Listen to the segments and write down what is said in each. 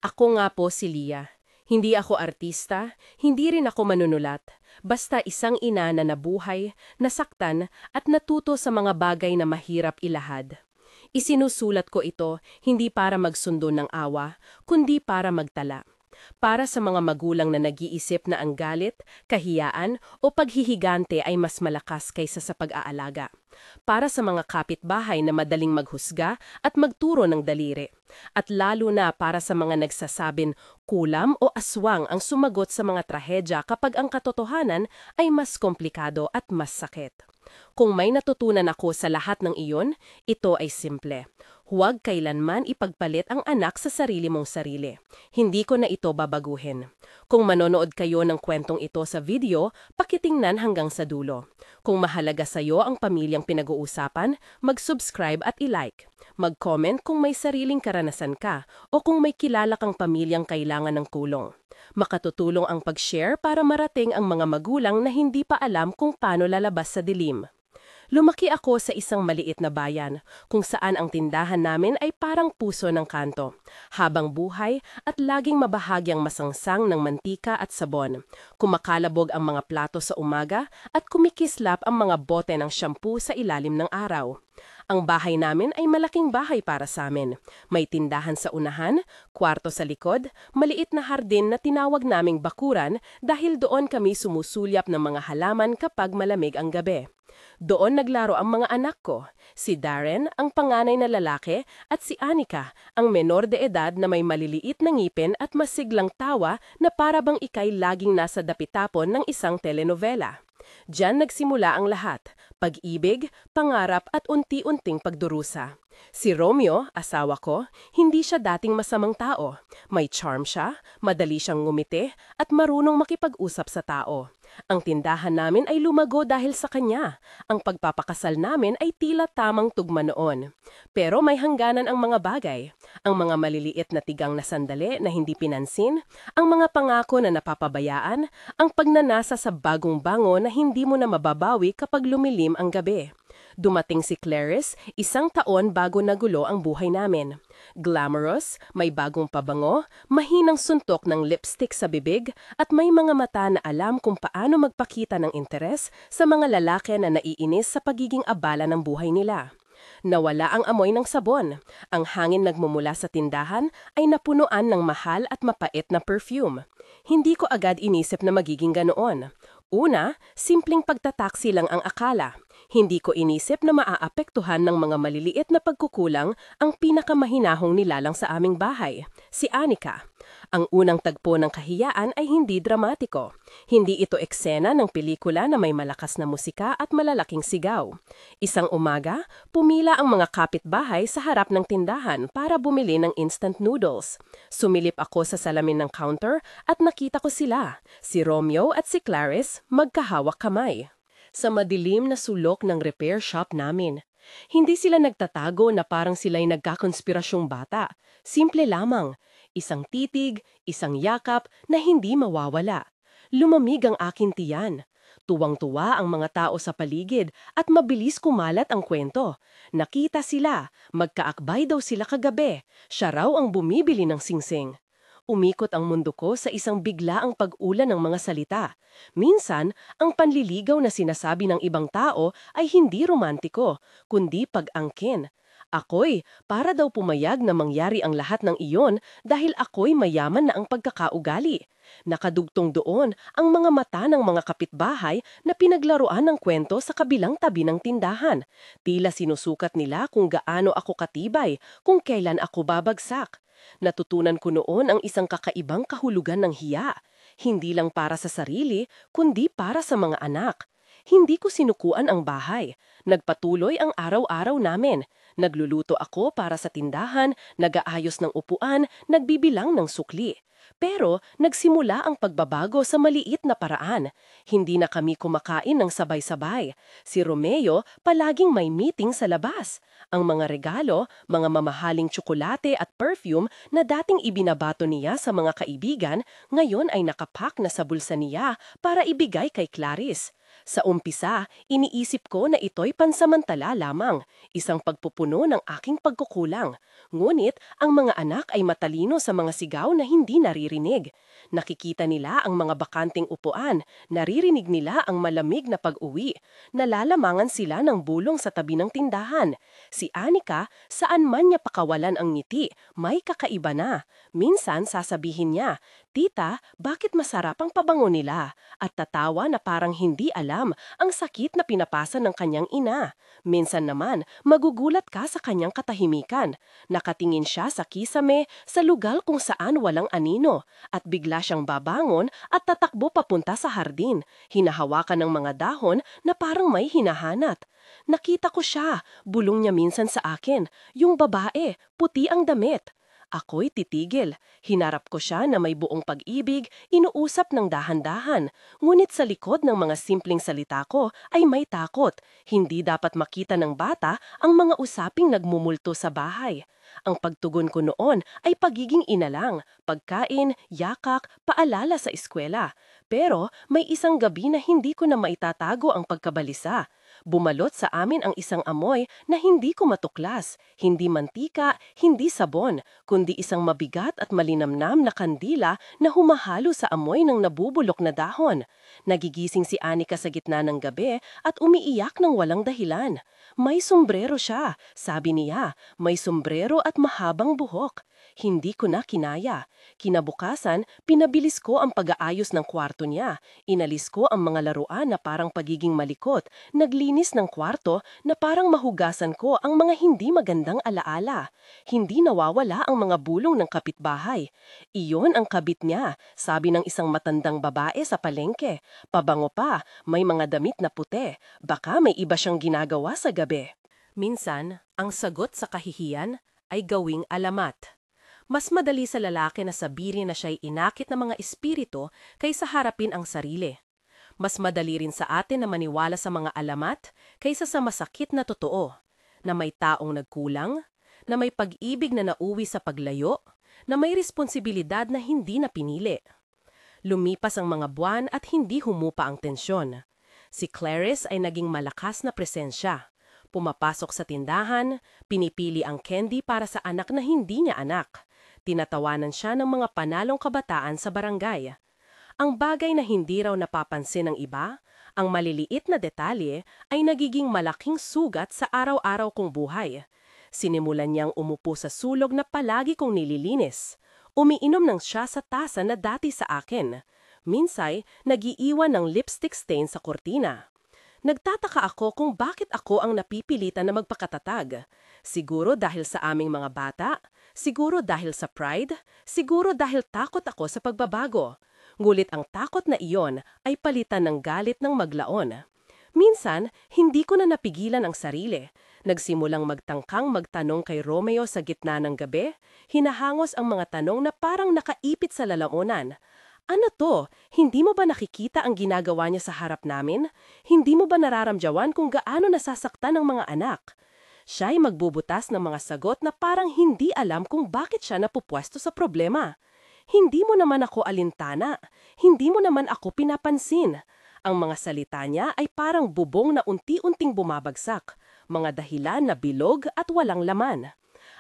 Ako nga po si Lia. Hindi ako artista, hindi rin ako manunulat. Basta isang ina na nabuhay, nasaktan at natuto sa mga bagay na mahirap ilahad. Isinusulat ko ito hindi para magsundo ng awa, kundi para magtala. Para sa mga magulang na nag-iisip na ang galit, kahiyaan o paghihigante ay mas malakas kaysa sa pag-aalaga. Para sa mga kapitbahay na madaling maghusga at magturo ng daliri. At lalo na para sa mga nagsasabing kulam o aswang ang sumagot sa mga trahedya kapag ang katotohanan ay mas komplikado at mas sakit. Kung may natutunan ako sa lahat ng iyon, ito ay simple. Huwag kailanman ipagpalit ang anak sa sarili mong sarili. Hindi ko na ito babaguhin. Kung manonood kayo ng kwentong ito sa video, pakitingnan hanggang sa dulo. Kung mahalaga sa iyo ang pamilyang pinag-uusapan, mag-subscribe at i-like. Mag-comment kung may sariling karanasan ka o kung may kilala kang pamilyang kailangan ng tulong. Makatutulong ang pag-share para marating ang mga magulang na hindi pa alam kung paano lalabas sa dilim. Lumaki ako sa isang maliit na bayan, kung saan ang tindahan namin ay parang puso ng kanto, habang buhay at laging mabahagyang masangsang ng mantika at sabon. Kumakalabog ang mga plato sa umaga at kumikislap ang mga bote ng shampoo sa ilalim ng araw. Ang bahay namin ay malaking bahay para sa amin. May tindahan sa unahan, kwarto sa likod, maliit na hardin na tinawag naming bakuran dahil doon kami sumusulyap ng mga halaman kapag malamig ang gabi. Doon naglaro ang mga anak ko, si Darren, ang panganay na lalaki, at si Anika, ang menor de edad na may maliliit na ngipin at masiglang tawa na para bang ikay laging nasa dapitapon ng isang telenovela. Diyan nagsimula ang lahat, pag-ibig, pangarap at unti-unting pagdurusa. Si Romeo, asawa ko, hindi siya dating masamang tao. May charm siya, madali siyang ngumiti, at marunong makipag-usap sa tao. Ang tindahan namin ay lumago dahil sa kanya. Ang pagpapakasal namin ay tila tamang tugma noon. Pero may hangganan ang mga bagay. Ang mga maliliit na tigang na sandali na hindi pinansin, ang mga pangako na napapabayaan, ang pagnanasa sa bagong bango na hindi mo na mababawi kapag lumilim ang gabi. Dumating si Clarice, 1 taon bago nagulo ang buhay namin. Glamorous, may bagong pabango, mahinang suntok ng lipstick sa bibig, at may mga mata na alam kung paano magpakita ng interes sa mga lalaki na naiinis sa pagiging abala ng buhay nila. Nawala ang amoy ng sabon. Ang hangin nagmumula sa tindahan ay napunuan ng mahal at mapait na perfume. Hindi ko agad inisip na magiging ganoon. Una, simpleng pagtataksi lang ang akala. Hindi ko inisip na maaapektuhan ng mga maliliit na pagkukulang ang pinakamahinahong nilalang sa aming bahay, si Anika. Ang unang tagpo ng kahiyaan ay hindi dramatiko. Hindi ito eksena ng pelikula na may malakas na musika at malalaking sigaw. Isang umaga, pumila ang mga kapitbahay sa harap ng tindahan para bumili ng instant noodles. Sumilip ako sa salamin ng counter at nakita ko sila, si Romeo at si Clarice, magkahawak kamay sa madilim na sulok ng repair shop namin. Hindi sila nagtatago na parang sila'y nagkakonspirasyong bata. Simple lamang, isang titig, isang yakap na hindi mawawala. Lumamig ang aking tiyan. Tuwang-tuwa ang mga tao sa paligid at mabilis kumalat ang kwento. Nakita sila, magkaakbay daw sila kagabi. Siya raw ang bumibili ng singsing. Umikot ang mundo ko sa isang biglaang pag-ulan ng mga salita. Minsan, ang panliligaw na sinasabi ng ibang tao ay hindi romantiko, kundi pag-angkin. Ako'y para daw pumayag na mangyari ang lahat ng iyon dahil ako'y mayaman na ang pagkakaugali. Nakadugtong doon ang mga mata ng mga kapitbahay na pinaglaruan ng kwento sa kabilang tabi ng tindahan. Tila sinusukat nila kung gaano ako katibay, kung kailan ako babagsak. Natutunan ko noon ang isang kakaibang kahulugan ng hiya. Hindi lang para sa sarili, kundi para sa mga anak. Hindi ko sinukuan ang bahay. Nagpatuloy ang araw-araw namin. Nagluluto ako para sa tindahan, nag-aayos ng upuan, nagbibilang ng sukli. Pero nagsimula ang pagbabago sa maliit na paraan. Hindi na kami kumakain ng sabay-sabay. Si Romeo palaging may meeting sa labas. Ang mga regalo, mga mamahaling tsokolate at perfume na dating ibinabato niya sa mga kaibigan, ngayon ay nakapak na sa bulsa niya para ibigay kay Clarice. Sa umpisa, iniisip ko na ito'y pansamantala lamang, isang pagpupuno ng aking pagkukulang. Ngunit, ang mga anak ay matalino sa mga sigaw na hindi naririnig. Nakikita nila ang mga bakanting upuan, naririnig nila ang malamig na pag-uwi. Nalalamangan sila ng bulong sa tabi ng tindahan. Si Anika, saan man niya pakawalan ang ngiti, may kakaiba na. Minsan sasabihin niya, "Tita, bakit masarap ang pabango nila?" At tatawa na parang hindi alam ang sakit na pinapasa ng kanyang ina. Minsan naman, magugulat ka sa kanyang katahimikan. Nakatingin siya sa kisame sa lugar kung saan walang anino at bigla siyang babangon at tatakbo papunta sa hardin. Hinahawakan ng mga dahon na parang may hinahanat. Nakita ko siya, bulong niya minsan sa akin, yung babae, puti ang damit. Ako'y titigil. Hinarap ko siya na may buong pag-ibig, inuusap ng dahan-dahan. Ngunit sa likod ng mga simpleng salita ko ay may takot. Hindi dapat makita ng bata ang mga usaping nagmumulto sa bahay. Ang pagtugon ko noon ay pagiging ina lang, pagkain, yakak, paalala sa eskwela. Pero may isang gabi na hindi ko na maitatago ang pagkabalisa. Bumalot sa amin ang isang amoy na hindi ko matuklas, hindi mantika, hindi sabon, kundi isang mabigat at malinamnam na kandila na humahalo sa amoy ng nabubulok na dahon. Nagigising si Anika sa gitna ng gabi at umiiyak ng walang dahilan. May sombrero siya, sabi niya, may sombrero at mahabang buhok. Hindi ko na kinaya. Kinabukasan, pinabilis ko ang pag-aayos ng kwarto niya. Inalis ko ang mga laruan na parang pagiging malikot. Naglinis ng kwarto na parang mahugasan ko ang mga hindi magandang alaala. Hindi nawawala ang mga bulong ng kapitbahay. Iyon ang kabit niya, sabi ng isang matandang babae sa palengke. Pabango pa, may mga damit na puti. Baka may iba siyang ginagawa sa gabi. Minsan, ang sagot sa kahihiyan ay gawing alamat. Mas madali sa lalaki na sabihin na siya'y inakit ng mga espiritu kaysa harapin ang sarili. Mas madali rin sa atin na maniwala sa mga alamat kaysa sa masakit na totoo, na may taong nagkulang, na may pag-ibig na nauwi sa paglayo, na may responsibilidad na hindi na pinili. Lumipas ang mga buwan at hindi humupa ang tensyon. Si Clarice ay naging malakas na presensya. Pumapasok sa tindahan, pinipili ang candy para sa anak na hindi niya anak. Tinatawanan siya ng mga panalong kabataan sa barangay. Ang bagay na hindi raw napapansin ng iba, ang maliliit na detalye, ay nagiging malaking sugat sa araw-araw kong buhay. Sinimulan niyang umupo sa sulog na palagi kong nililinis. Umiinom ng siya sa tasa na dati sa akin. Minsay, nagiiwan ng lipstick stain sa kurtina. Nagtataka ako kung bakit ako ang napipilitan na magpakatatag. Siguro dahil sa aming mga bata, siguro dahil sa pride, siguro dahil takot ako sa pagbabago. Ngulit ang takot na iyon ay palitan ng galit ng maglaon. Minsan, hindi ko na napigilan ang sarili. Nagsimulang magtangkang magtanong kay Romeo sa gitna ng gabi, hinahangos ang mga tanong na parang nakaipit sa lalamunan. Ano to? Hindi mo ba nakikita ang ginagawa niya sa harap namin? Hindi mo ba nararamdaman kung gaano nasasaktan ng mga anak? Siya'y magbubutas ng mga sagot na parang hindi alam kung bakit siya napupwesto sa problema. Hindi mo naman ako alintana. Hindi mo naman ako pinapansin. Ang mga salita niya ay parang bubong na unti-unting bumabagsak. Mga dahilan na bilog at walang laman.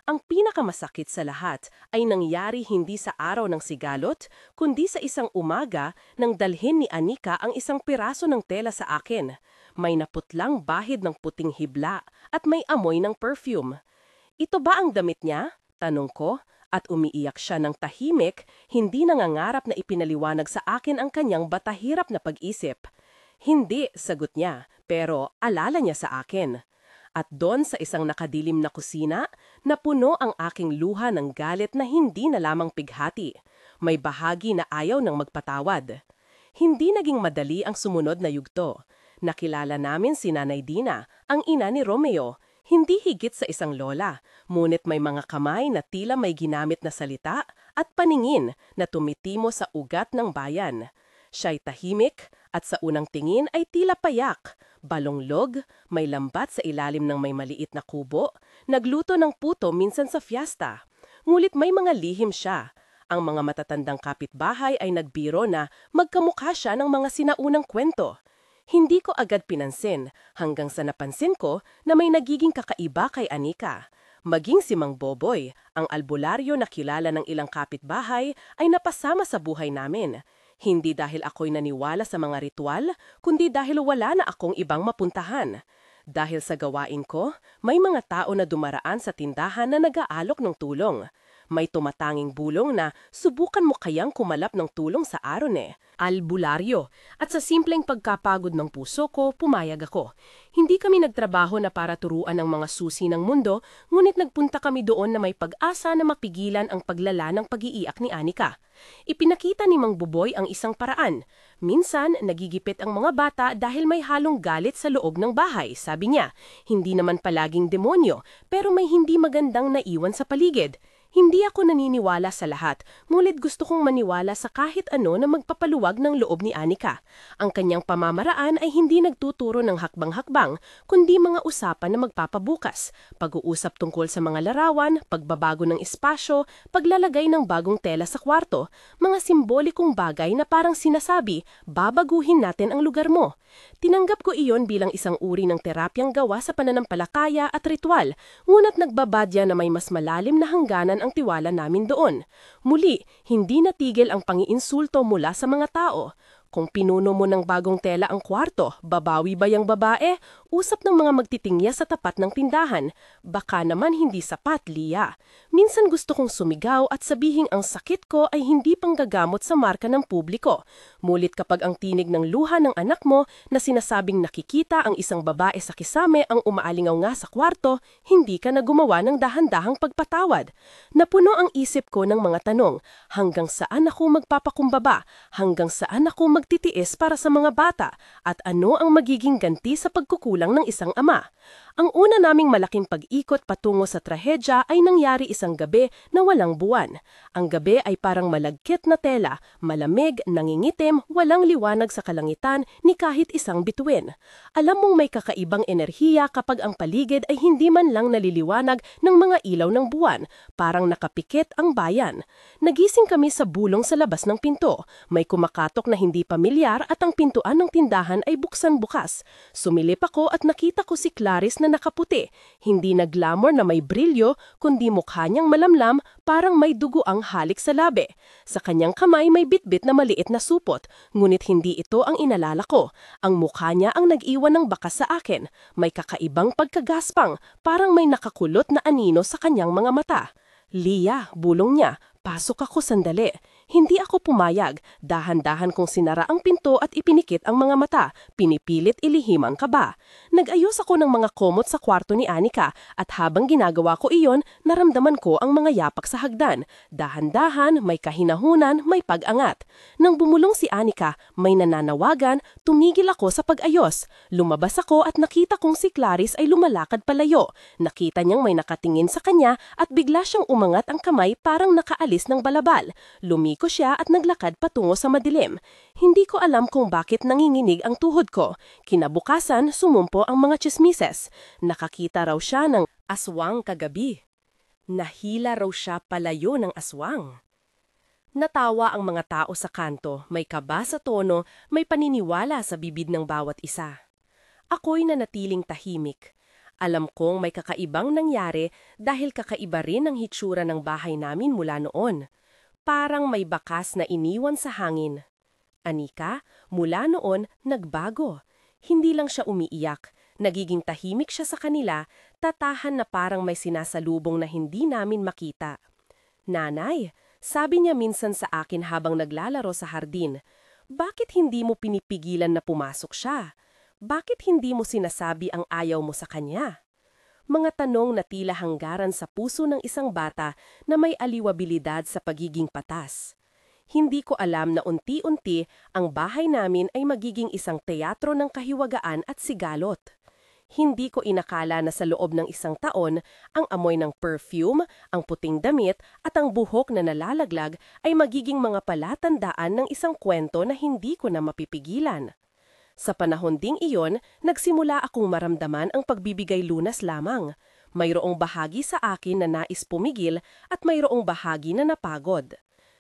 Ang pinakamasakit sa lahat ay nangyari hindi sa araw ng sigalot, kundi sa isang umaga nang dalhin ni Anika ang isang piraso ng tela sa akin. May naputlang bahid ng puting hibla at may amoy ng perfume. Ito ba ang damit niya? Tanong ko, at umiiyak siya ng tahimik, hindi nangangarap na ipinaliwanag sa akin ang kanyang batahirap na pag-isip. Hindi, sagot niya, pero alala niya sa akin. At doon sa isang nakadilim na kusina, napuno ang aking luha ng galit na hindi na lamang pighati. May bahagi na ayaw ng magpatawad. Hindi naging madali ang sumunod na yugto. Nakilala namin si Nanay Dina, ang ina ni Romeo. Hindi higit sa isang lola, ngunit may mga kamay na tila may ginamit na salita at paningin na tumitimo sa ugat ng bayan. Siya'y tahimik at sa unang tingin ay tila payak, balonglog, may lambat sa ilalim ng may maliit na kubo, nagluto ng puto minsan sa fiesta. Ngulit may mga lihim siya. Ang mga matatandang kapitbahay ay nagbiro na magkamukha siya ng mga sinaunang kwento. Hindi ko agad pinansin hanggang sa napansin ko na may nagiging kakaiba kay Anika. Maging si Mang Boboy, ang albularyo na kilala ng ilang kapitbahay, ay napasama sa buhay namin. Hindi dahil ako'y naniwala sa mga ritual, kundi dahil wala na akong ibang mapuntahan. Dahil sa gawain ko, may mga tao na dumaraan sa tindahan na nag-aalok ng tulong. May tumatanging bulong na subukan mo kayang kumalap ng tulong sa aron albularyo. At sa simpleng pagkapagod ng puso ko, pumayag ako. Hindi kami nagtrabaho na para turuan ang mga susi ng mundo, ngunit nagpunta kami doon na may pag-asa na mapigilan ang paglala ng pag-iiyak ni Anika. Ipinakita ni Mang Buboy ang isang paraan. Minsan, nagigipit ang mga bata dahil may halong galit sa loob ng bahay, sabi niya. Hindi naman palaging demonyo, pero may hindi magandang naiwan sa paligid. Hindi ako naniniwala sa lahat, ngunit gusto kong maniwala sa kahit ano na magpapaluwag ng loob ni Anika. Ang kanyang pamamaraan ay hindi nagtuturo ng hakbang-hakbang, kundi mga usapan na magpapabukas. Pag-uusap tungkol sa mga larawan, pagbabago ng espasyo, paglalagay ng bagong tela sa kwarto, mga simbolikong bagay na parang sinasabi, babaguhin natin ang lugar mo. Tinanggap ko iyon bilang isang uri ng terapyang gawa sa pananampalataya at ritual, ngunit nagbabadya na may mas malalim na hangganan ang tiwala namin doon. Muli, hindi natigil ang pangiinsulto mula sa mga tao. Kung pinuno mo ng bagong tela ang kwarto, babawi ba yung babae? Usap ng mga magtitingya sa tapat ng tindahan. Baka naman hindi sapat, Lia. Minsan gusto kong sumigaw at sabihing ang sakit ko ay hindi panggagamot sa marka ng publiko. Mulit kapag ang tinig ng luha ng anak mo na sinasabing nakikita ang isang babae sa kisame ang umaalingaw nga sa kwarto, hindi ka na gumawa ng dahan-dahang pagpatawad. Napuno ang isip ko ng mga tanong, hanggang saan ako magpapakumbaba? Hanggang saan ako magtitiis para sa mga bata? At ano ang magiging ganti sa pagkukulang ng isang ama? Ang una naming malaking pag-ikot patungo sa trahedya ay nangyari isang gabi na walang buwan. Ang gabi ay parang malagkit na tela, malamig, nangingitim, walang liwanag sa kalangitan ni kahit isang bituin. Alam mong may kakaibang enerhiya kapag ang paligid ay hindi man lang naliliwanag ng mga ilaw ng buwan, parang nakapikit ang bayan. Nagising kami sa bulong sa labas ng pinto. May kumakatok na hindi pamilyar at ang pintuan ng tindahan ay buksan bukas. Sumilip ako at nakita ko si Clarice na nakaputi. Hindi na glamour na may brilyo, kundi mukha niyang malamlam, parang may dugo ang halik sa labi. Sa kanyang kamay may bitbit na maliit na supot, ngunit hindi ito ang inalala ko. Ang mukha niya ang nag-iwan ng bakas sa akin. May kakaibang pagkagaspang, parang may nakakulot na anino sa kanyang mga mata. Lia, bulong niya. Pasok ako sandali. Hindi ako pumayag. Dahan-dahan kong sinara ang pinto at ipinikit ang mga mata. Pinipilit ilihim ang kaba. Nag-ayos ako ng mga komot sa kwarto ni Anika at habang ginagawa ko iyon, naramdaman ko ang mga yapak sa hagdan. Dahan-dahan, may kahinahunan, may pag-angat. Nang bumulong si Anika, may nananawagan, tumigil ako sa pag-ayos. Lumabas ako at nakita kong si Clarice ay lumalakad palayo. Nakita niyang may nakatingin sa kanya at bigla siyang umangat ang kamay parang nakaalis ng balabal. Lumiko siya at naglakad patungo sa madilim. Hindi ko alam kung bakit nanginginig ang tuhod ko. Kinabukasan, sumumpo ang mga tsismises. Nakakita raw siya ng aswang kagabi. Nahila raw siya palayo ng aswang. Natawa ang mga tao sa kanto, may kaba sa tono, may paniniwala sa bibig ng bawat isa. Ako'y nanatiling tahimik. Alam kong may kakaibang nangyari dahil kakaiba rin ang hitsura ng bahay namin mula noon. Parang may bakas na iniwan sa hangin. Anika, mula noon, nagbago. Hindi lang siya umiiyak, nagiging tahimik siya sa kanila, tatahan na parang may sinasalubong na hindi namin makita. Nanay, sabi niya minsan sa akin habang naglalaro sa hardin, bakit hindi mo pinipigilan na pumasok siya? Bakit hindi mo sinasabi ang ayaw mo sa kanya? Mga tanong na tila hanggaran sa puso ng isang bata na may aliwabilidad sa pagiging patas. Hindi ko alam na unti-unti ang bahay namin ay magiging isang teatro ng kahiwagaan at sigalot. Hindi ko inakala na sa loob ng isang taon, ang amoy ng perfume, ang puting damit, at ang buhok na nalalaglag ay magiging mga palatandaan ng isang kwento na hindi ko na mapipigilan. Sa panahon ding iyon, nagsimula akong maramdaman ang pagbibigay lunas lamang. Mayroong bahagi sa akin na nais pumigil at mayroong bahagi na napagod.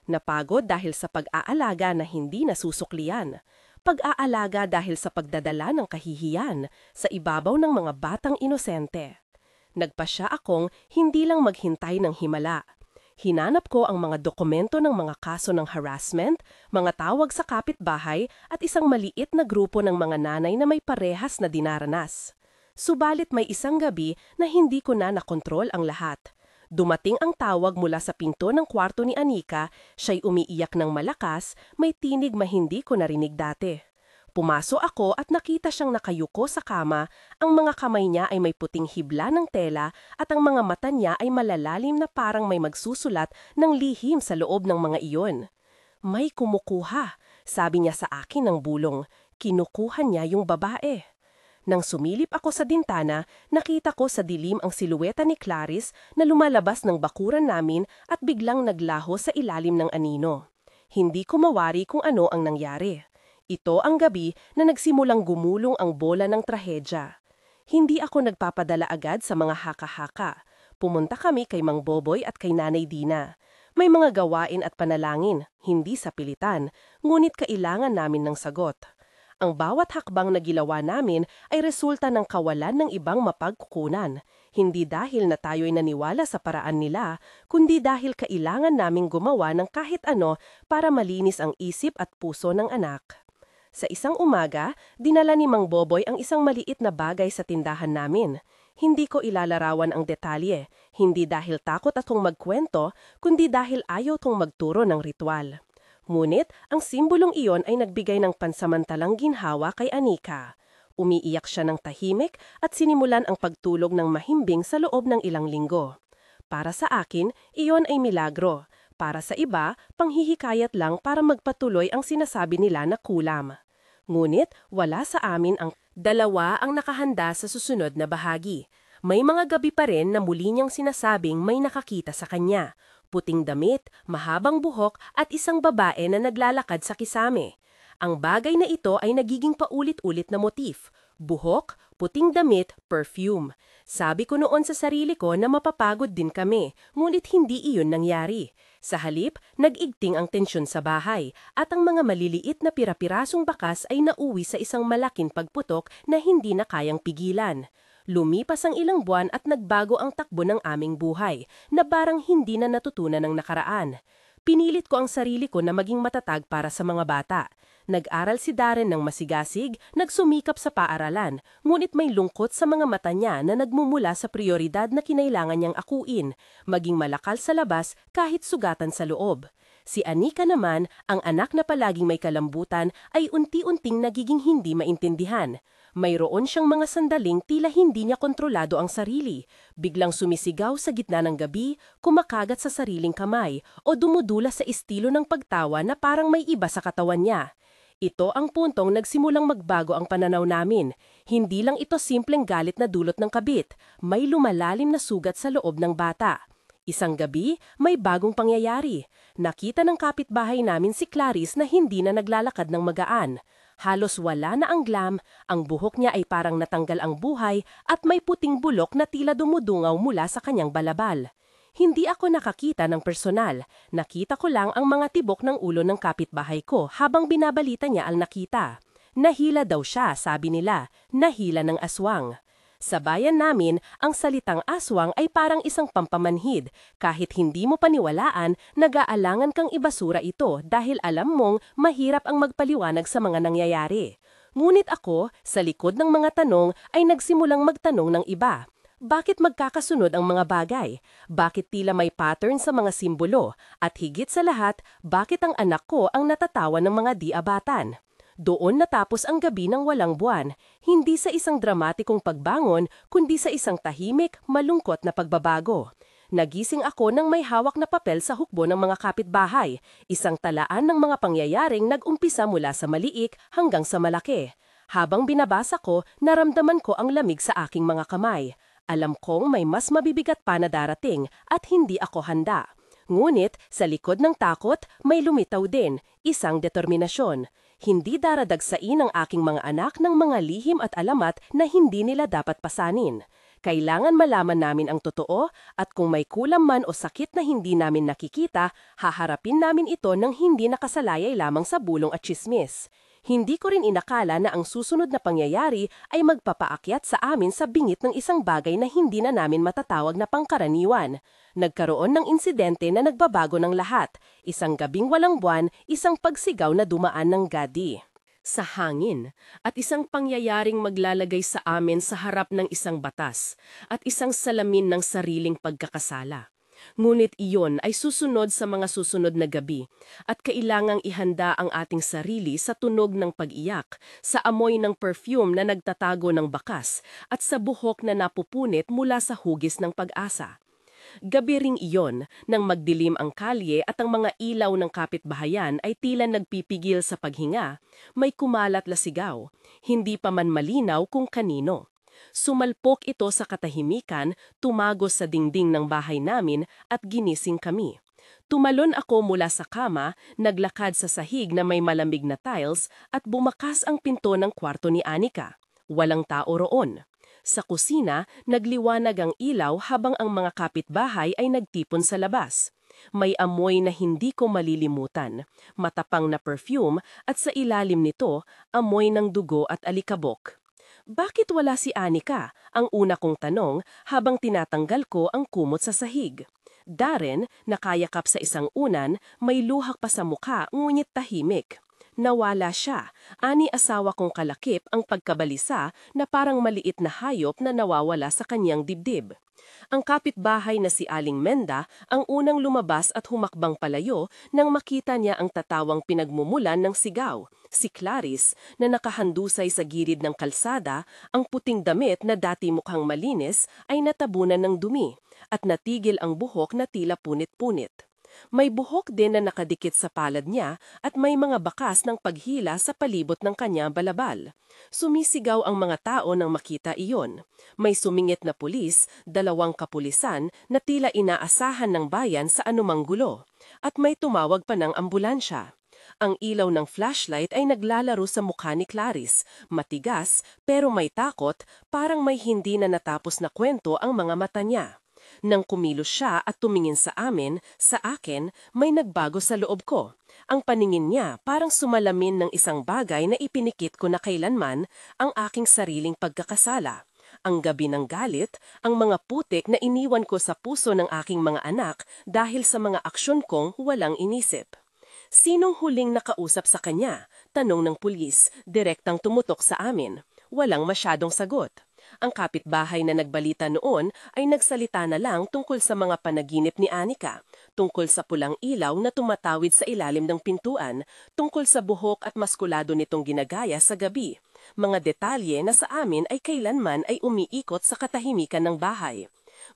Napagod dahil sa pag-aalaga na hindi nasusuklian. Pag-aalaga dahil sa pagdadala ng kahihiyan sa ibabaw ng mga batang inosente. Nagpasya akong hindi lang maghintay ng himala. Hinanap ko ang mga dokumento ng mga kaso ng harassment, mga tawag sa kapitbahay at isang maliit na grupo ng mga nanay na may parehas na dinaranas. Subalit may isang gabi na hindi ko na nakontrol ang lahat. Dumating ang tawag mula sa pinto ng kwarto ni Anika, siya'y umiiyak ng malakas, may tinig na hindi ko narinig dati. Pumasok ako at nakita siyang nakayuko sa kama, ang mga kamay niya ay may puting hibla ng tela at ang mga mata niya ay malalalim na parang may magsusulat ng lihim sa loob ng mga iyon. May kumukuha, sabi niya sa akin ng bulong. Kinukuha niya yung babae. Nang sumilip ako sa bintana, nakita ko sa dilim ang siluweta ni Clarice na lumalabas ng bakuran namin at biglang naglaho sa ilalim ng anino. Hindi ko mawari kung ano ang nangyari. Ito ang gabi na nagsimulang gumulong ang bola ng trahedya. Hindi ako nagpapadala agad sa mga haka-haka. Pumunta kami kay Mang Boboy at kay Nanay Dina. May mga gawain at panalangin, hindi sa pilitan, ngunit kailangan namin ng sagot. Ang bawat hakbang na ginawa namin ay resulta ng kawalan ng ibang mapagkukunan. Hindi dahil na tayo'y naniwala sa paraan nila, kundi dahil kailangan naming gumawa ng kahit ano para malinis ang isip at puso ng anak. Sa isang umaga, dinala ni Mang Boboy ang isang maliit na bagay sa tindahan namin. Hindi ko ilalarawan ang detalye, hindi dahil takot akong magkwento, kundi dahil ayaw kong magturo ng ritual. Ngunit, ang simbolong iyon ay nagbigay ng pansamantalang ginhawa kay Anika. Umiiyak siya ng tahimik at sinimulan ang pagtulog ng mahimbing sa loob ng ilang linggo. Para sa akin, iyon ay milagro. Para sa iba, panghihikayat lang para magpatuloy ang sinasabi nila na kulam. Ngunit wala sa amin ang dalawa ang nakahanda sa susunod na bahagi. May mga gabi pa rin na muli niyang sinasabing may nakakita sa kanya. Puting damit, mahabang buhok at isang babae na naglalakad sa kisame. Ang bagay na ito ay nagiging paulit-ulit na motif. Buhok, puting damit, perfume. Sabi ko noon sa sarili ko na mapapagod din kami, ngunit hindi iyon nangyari. Sa halip, nag-igting ang tensyon sa bahay at ang mga maliliit na pira-pirasong bakas ay nauwi sa isang malaking pagputok na hindi na kayang pigilan. Lumipas ang ilang buwan at nagbago ang takbo ng aming buhay na parang hindi na natutunan ng nakaraan. Pinilit ko ang sarili ko na maging matatag para sa mga bata. Nag-aral si Darren ng masigasig, nagsumikap sa paaralan, ngunit may lungkot sa mga mata niya na nagmumula sa prioridad na kinailangan niyang akuin, maging malakal sa labas kahit sugatan sa loob. Si Anika naman, ang anak na palaging may kalambutan, ay unti-unting nagiging hindi maintindihan. Mayroon siyang mga sandaling tila hindi niya kontrolado ang sarili. Biglang sumisigaw sa gitna ng gabi, kumakagat sa sariling kamay, o dumudula sa estilo ng pagtawa na parang may iba sa katawan niya. Ito ang puntong nagsimulang magbago ang pananaw namin. Hindi lang ito simpleng galit na dulot ng kabit, may lumalalim na sugat sa loob ng bata. Isang gabi, may bagong pangyayari. Nakita ng kapitbahay namin si Clarice na hindi na naglalakad ng magaan. Halos wala na ang glam, ang buhok niya ay parang natanggal ang buhay at may puting bulok na tila dumudungaw mula sa kanyang balabal. Hindi ako nakakita ng personal, nakita ko lang ang mga tibok ng ulo ng kapitbahay ko habang binabalita niya ang nakita. Nahila daw siya, sabi nila, nahila ng aswang. Sa bayan namin, ang salitang aswang ay parang isang pampamanhid. Kahit hindi mo paniwalaan, nag-aalangan kang ibasura ito dahil alam mong mahirap ang magpaliwanag sa mga nangyayari. Ngunit ako, sa likod ng mga tanong, ay nagsimulang magtanong ng iba. Bakit magkakasunod ang mga bagay? Bakit tila may pattern sa mga simbolo? At higit sa lahat, bakit ang anak ko ang natatawa ng mga di-abatan? Doon natapos ang gabi ng walang buwan, hindi sa isang dramatikong pagbangon, kundi sa isang tahimik, malungkot na pagbabago. Nagising ako nang may hawak na papel sa hukbo ng mga kapitbahay, isang talaan ng mga pangyayaring nag-umpisa mula sa maliik hanggang sa malaki. Habang binabasa ko, naramdaman ko ang lamig sa aking mga kamay. Alam kong may mas mabibigat pa na darating at hindi ako handa. Ngunit sa likod ng takot, may lumitaw din, isang determinasyon. Hindi daradagsain ang aking mga anak ng mga lihim at alamat na hindi nila dapat pasanin. Kailangan malaman namin ang totoo at kung may kulam man o sakit na hindi namin nakikita, haharapin namin ito ng hindi nakasalayay lamang sa bulong at tsismis. Hindi ko rin inakala na ang susunod na pangyayari ay magpapaakyat sa amin sa bingit ng isang bagay na hindi na namin matatawag na pangkaraniwan. Nagkaroon ng insidente na nagbabago ng lahat. Isang gabing walang buwan, isang pagsigaw na dumaan ng gadi sa hangin, at isang pangyayaring maglalagay sa amin sa harap ng isang batas, at isang salamin ng sariling pagkakasala. Ngunit iyon ay susunod sa mga susunod na gabi, at kailangang ihanda ang ating sarili sa tunog ng pag-iyak, sa amoy ng perfume na nagtatago ng bakas, at sa buhok na napupunit mula sa hugis ng pag-asa. Gabi ring iyon, nang magdilim ang kalye at ang mga ilaw ng kapitbahayan ay tila nagpipigil sa paghinga, may kumalat na sigaw, hindi pa man malinaw kung kanino. Sumalpok ito sa katahimikan, tumagos sa dingding ng bahay namin at ginising kami. Tumalon ako mula sa kama, naglakad sa sahig na may malamig na tiles at bumakas ang pinto ng kwarto ni Anika. Walang tao roon. Sa kusina, nagliwanag ang ilaw habang ang mga kapitbahay ay nagtipon sa labas. May amoy na hindi ko malilimutan, matapang na perfume at sa ilalim nito, amoy ng dugo at alikabok. Bakit wala si Anika? Ang una kong tanong habang tinatanggal ko ang kumot sa sahig. Darren, nakayakap sa isang unan, may luhak pa sa mukha ngunit tahimik. Nawala siya. Ani asawa kong kalakip ang pagkabalisa na parang maliit na hayop na nawawala sa kanyang dibdib. Ang kapitbahay na si Aling Menda ang unang lumabas at humakbang palayo nang makita niya ang tatawang pinagmumulan ng sigaw. Si Clarice na nakahandusay sa gilid ng kalsada, ang puting damit na dati mukhang malinis ay natabunan ng dumi at natigil ang buhok na tila punit-punit. May buhok din na nakadikit sa palad niya at may mga bakas ng paghila sa palibot ng kanya balabal. Sumisigaw ang mga tao nang makita iyon. May sumingit na pulis, 2 kapulisan na tila inaasahan ng bayan sa anumang gulo. At may tumawag pa ng ambulansya. Ang ilaw ng flashlight ay naglalaro sa mukha ni Clarice, matigas pero may takot, parang may hindi na natapos na kwento ang mga mata niya. Nang kumilos siya at tumingin sa amin, sa akin, may nagbago sa loob ko. Ang paningin niya parang sumalamin ng isang bagay na ipinikit ko na kailanman ang aking sariling pagkakasala. Ang gabi ng galit, ang mga putik na iniwan ko sa puso ng aking mga anak dahil sa mga aksyon kong walang inisip. Sinong huling nakausap sa kanya? Tanong ng pulis, direktang tumutok sa amin. Walang masyadong sagot. Ang kapitbahay na nagbalita noon ay nagsalita na lang tungkol sa mga panaginip ni Anika, tungkol sa pulang ilaw na tumatawid sa ilalim ng pintuan, tungkol sa buhok at maskulado nitong ginagaya sa gabi. Mga detalye na sa amin ay kailanman ay umiikot sa katahimikan ng bahay.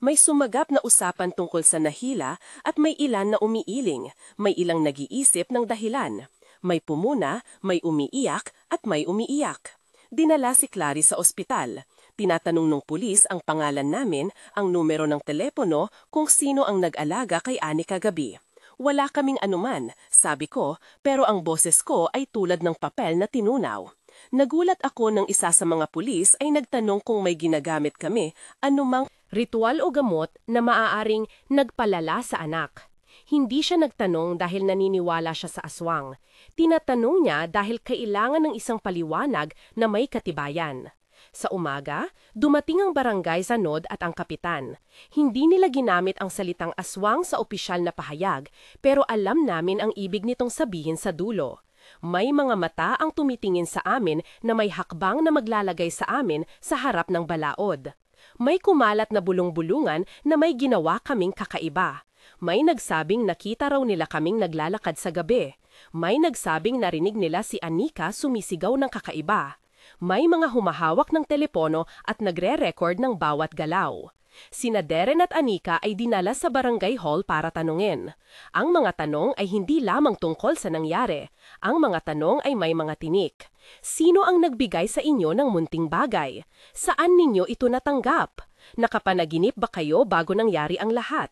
May sumagap na usapan tungkol sa nahila at may ilan na umiiling, may ilang nag-iisip ng dahilan. May pumuna, may umiiyak at may umiiyak. Dinala si Clarice sa ospital. Tinatanong ng pulis ang pangalan namin, ang numero ng telepono, kung sino ang nag-alaga kay Anika gabi. Wala kaming anuman, sabi ko, pero ang boses ko ay tulad ng papel na tinunaw. Nagulat ako nang isa sa mga pulis ay nagtanong kung may ginagamit kami, anumang ritual o gamot na maaaring nagpalala sa anak. Hindi siya nagtanong dahil naniniwala siya sa aswang. Tinatanong niya dahil kailangan ng isang paliwanag na may katibayan. Sa umaga, dumating ang barangay sanod at ang kapitan. Hindi nila ginamit ang salitang aswang sa opisyal na pahayag, pero alam namin ang ibig nitong sabihin sa dulo. May mga mata ang tumitingin sa amin na may hakbang na maglalagay sa amin sa harap ng balaod. May kumalat na bulong-bulungan na may ginawa kaming kakaiba. May nagsabing nakita raw nila kaming naglalakad sa gabi. May nagsabing narinig nila si Anika sumisigaw ng kakaiba. May mga humahawak ng telepono at nagre-record ng bawat galaw. Sina Darren at Anika ay dinala sa barangay hall para tanungin. Ang mga tanong ay hindi lamang tungkol sa nangyari. Ang mga tanong ay may mga tinik. Sino ang nagbigay sa inyo ng munting bagay? Saan ninyo ito natanggap? Nakapanaginip ba kayo bago nangyari ang lahat?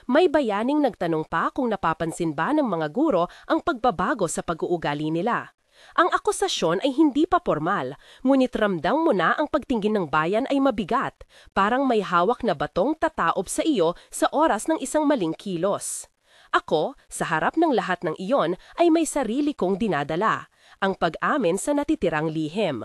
May bayaning nagtanong pa kung napapansin ba ng mga guro ang pagbabago sa pag-uugali nila. Ang akusasyon ay hindi pa formal, ngunit ramdam mo na ang pagtingin ng bayan ay mabigat, parang may hawak na batong tataob sa iyo sa oras ng isang maling kilos. Ako, sa harap ng lahat ng iyon, ay may sarili kong dinadala, ang pag-amin sa natitirang lihim.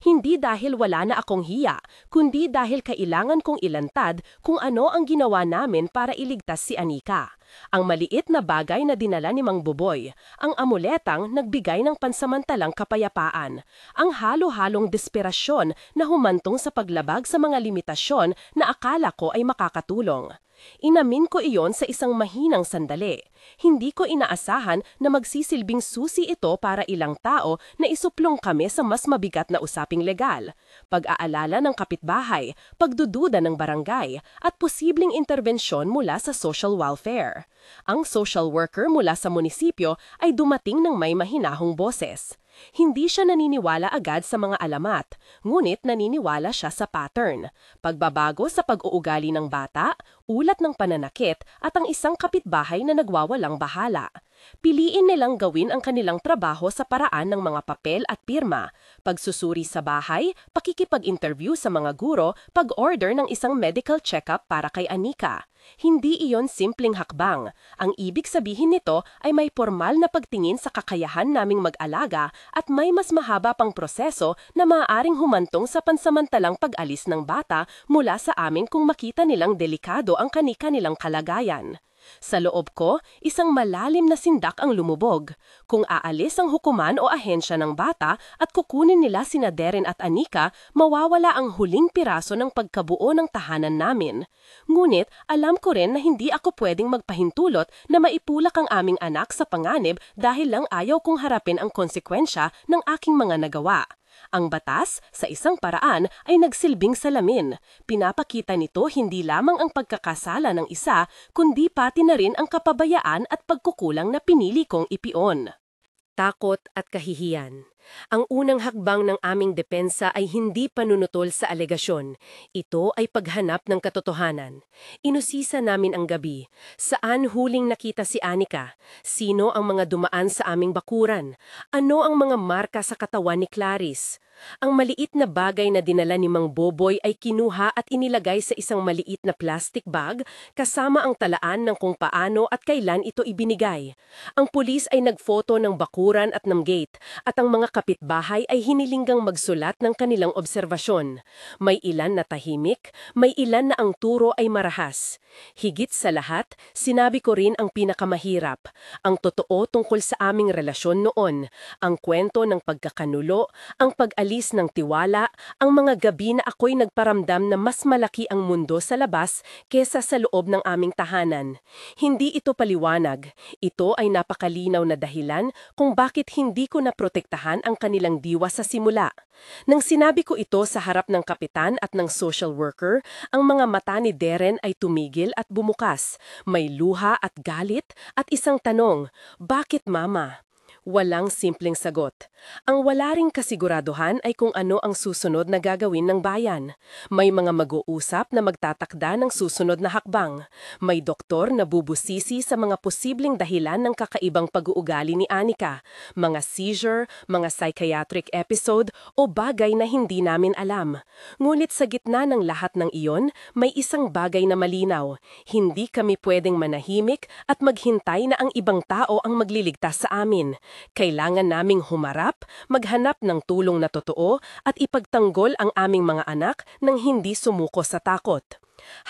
Hindi dahil wala na akong hiya, kundi dahil kailangan kong ilantad kung ano ang ginawa namin para iligtas si Anika. Ang maliit na bagay na dinala ni Mang Buboy, ang amuletang nagbigay ng pansamantalang kapayapaan, ang halo-halong desperasyon na humantong sa paglabag sa mga limitasyon na akala ko ay makakatulong. Inamin ko iyon sa isang mahinang sandali. Hindi ko inaasahan na magsisilbing susi ito para ilang tao na isuplong kami sa mas mabigat na usaping legal. Pag-aalala ng kapitbahay, pagdududa ng barangay, at posibleng interbensyon mula sa social welfare. Ang social worker mula sa munisipyo ay dumating ng may mahinahong boses. Hindi siya naniniwala agad sa mga alamat, ngunit naniniwala siya sa pattern. Pagbabago sa pag-uugali ng bata, ulat ng pananakit at ang isang kapitbahay na nagwawalang bahala. Piliin nilang gawin ang kanilang trabaho sa paraan ng mga papel at pirma, pagsusuri sa bahay, pakikipag-interview sa mga guro, pag-order ng isang medical check-up para kay Anika. Hindi iyon simpleng hakbang. Ang ibig sabihin nito ay may formal na pagtingin sa kakayahan naming mag-alaga at may mas mahaba pang proseso na maaaring humantong sa pansamantalang pag-alis ng bata mula sa amin kung makita nilang delikado ang kani-kanilang kalagayan. Sa loob ko, isang malalim na sindak ang lumubog. Kung aalis ang hukuman o ahensya ng bata at kukunin nila sina Darren at Anika, mawawala ang huling piraso ng pagkabuo ng tahanan namin. Ngunit, alam ko rin na hindi ako pwedeng magpahintulot na maipulak ang aming anak sa panganib dahil lang ayaw kong harapin ang konsekwensya ng aking mga nagawa. Ang batas, sa isang paraan, ay nagsilbing salamin. Pinapakita nito hindi lamang ang pagkakasala ng isa, kundi pati na rin ang kapabayaan at pagkukulang na pinili kong ipion. Takot at kahihiyan. Ang unang hakbang ng aming depensa ay hindi panunutol sa alegasyon. Ito ay paghanap ng katotohanan. Inusisa namin ang gabi. Saan huling nakita si Anika? Sino ang mga dumaan sa aming bakuran? Ano ang mga marka sa katawan ni Clarice? Ang maliit na bagay na dinala ni Mang Boboy ay kinuha at inilagay sa isang maliit na plastic bag kasama ang talaan ng kung paano at kailan ito ibinigay. Ang pulis ay nagfoto ng bakuran at ng gate at ang mga kapitbahay ay hinilinggang magsulat ng kanilang obserbasyon. May ilan na tahimik, may ilan na ang turo ay marahas. Higit sa lahat, sinabi ko rin ang pinakamahirap, ang totoo tungkol sa aming relasyon noon, ang kwento ng pagkakanulo, ang pag-alis ng tiwala, ang mga gabi na ako'y nagparamdam na mas malaki ang mundo sa labas kesa sa loob ng aming tahanan. Hindi ito paliwanag, ito ay napakalinaw na dahilan kung bakit hindi ko naprotektahan ang kanilang diwa sa simula. Nang sinabi ko ito sa harap ng kapitan at ng social worker, ang mga mata ni Darren ay tumigil at bumukas. May luha at galit at isang tanong, "Bakit mama?" Walang simpleng sagot. Ang wala ring kasiguraduhan ay kung ano ang susunod na gagawin ng bayan. May mga mag-uusap na magtatakda ng susunod na hakbang. May doktor na bubusisi sa mga posibleng dahilan ng kakaibang pag-uugali ni Anika, mga seizure, mga psychiatric episode o bagay na hindi namin alam. Ngunit sa gitna ng lahat ng iyon, may isang bagay na malinaw. Hindi kami pwedeng manahimik at maghintay na ang ibang tao ang magliligtas sa amin. Kailangan naming humarap, maghanap ng tulong na totoo at ipagtanggol ang aming mga anak nang hindi sumuko sa takot.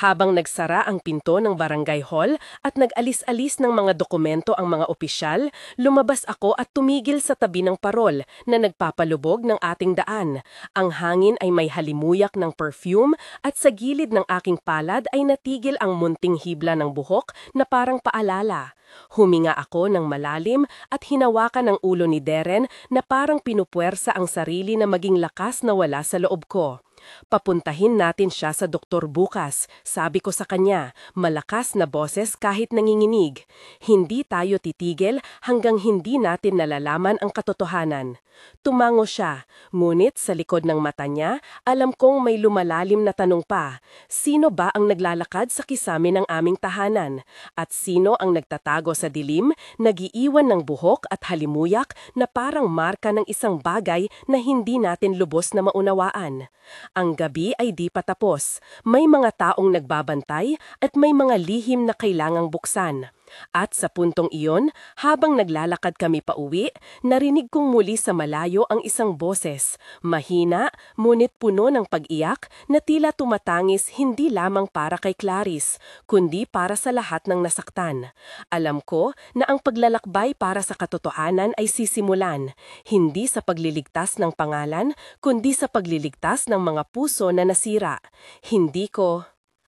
Habang nagsara ang pinto ng barangay hall at nag-alis-alis ng mga dokumento ang mga opisyal, lumabas ako at tumigil sa tabi ng parol na nagpapalubog ng ating daan. Ang hangin ay may halimuyak ng perfume at sa gilid ng aking palad ay natigil ang munting hibla ng buhok na parang paalala. Huminga ako ng malalim at hinawakan ang ulo ni Darren na parang pinupuwersa ang sarili na maging lakas na wala sa loob ko. Papuntahin natin siya sa doktor bukas, sabi ko sa kanya, malakas na boses kahit nanginginig. Hindi tayo titigil hanggang hindi natin nalalaman ang katotohanan. Tumango siya, ngunit sa likod ng mata niya, alam kong may lumalalim na tanong pa. Sino ba ang naglalakad sa kisame ng aming tahanan? At sino ang nagtatago sa dilim, nagiiwan ng buhok at halimuyak na parang marka ng isang bagay na hindi natin lubos na maunawaan? Ang gabi ay di pa tapos. May mga taong nagbabantay at may mga lihim na kailangang buksan. At sa puntong iyon, habang naglalakad kami pauwi, narinig kong muli sa malayo ang isang boses. Mahina, ngunit puno ng pag-iyak na tila tumatangis hindi lamang para kay Clarice, kundi para sa lahat ng nasaktan. Alam ko na ang paglalakbay para sa katotohanan ay sisimulan, hindi sa pagliligtas ng pangalan, kundi sa pagliligtas ng mga puso na nasira.